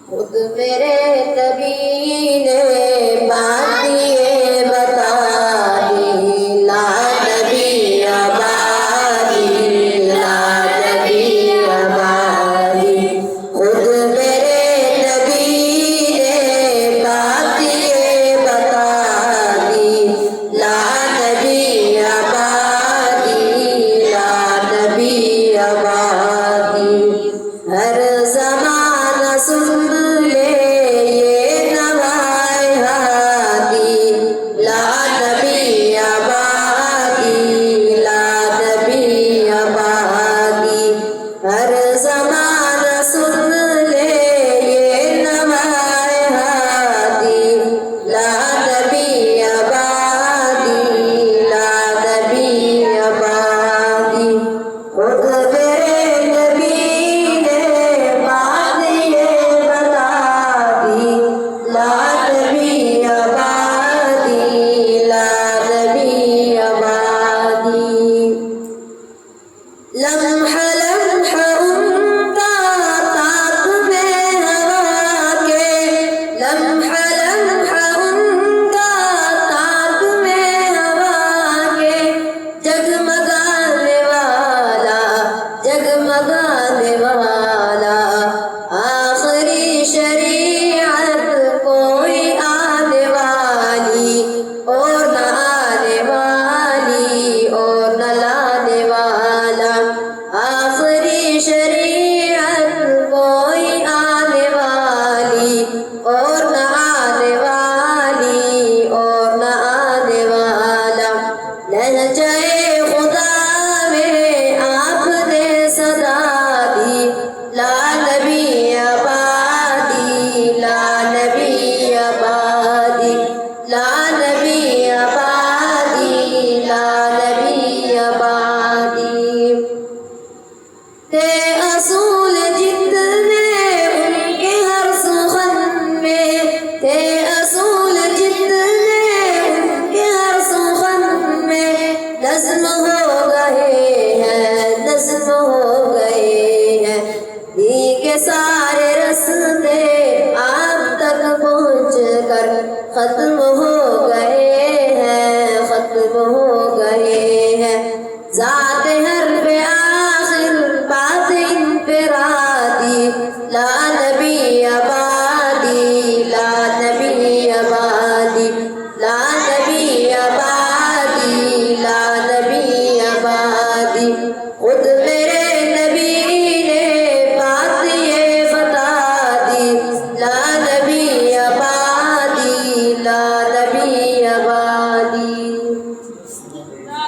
خود میرے نبی نے بات یہ بتا دی، لا نبی آبادی، لا نبی آبادی۔ خود میرے نبی نے بات یہ بتا دی، لا نبی آبادی، لا نبی آبادی۔ ہر زمانہ سن لے یہ نوائے ہادی، لا نبی آبادی، لا نبی آبادی۔ ہر زمانہ سن لے یہ نوائے ہادی، لا نبی آبادی، لا نبی آبادی۔ خود میرے نبی نے بات یہ بتا دی، لا نبی آبادی، لا نبی آبادی۔ لمحہ لمحہ ان کا طاق میں ہوا کے، لمحہ لمحہ ان کا طاق میں ہوا کے، جگمگانے والا، جگمگانے والا، آخری شریعت کوئی آنے والی اور نہ آنے والی اور نہ لانے والا، آخری شریعت کوئی آنے والی اور نہ آنے والی اور نہ آنے والا۔ لہجہ خدا میں آپ نے صدا دی، لا نبی آبادی، لا نبی آبادی، لا نبی آبادی، لا نبی آبادی۔ تھے اصول جتنے ان کے ہر سخن میں، تھے اصول جتنے ان کے ہر سخن میں، نظم ہو گئے ہیں، نظم ہو گئے ہیں۔ دی کے سارے رستے آپ تک پہنچ کر ختم ہو گئے ہیں، ختم ہو گئے ہیں۔ ذات ہر پہ آخر بات انفرادی، لا نبی آبادی، لا نبی آبادی، لا نبی آبادی، لا نبی آبادی۔ خود میرے نبی نے بات یہ بتا دی، لا نبی آبادی، لا نبی آبادی۔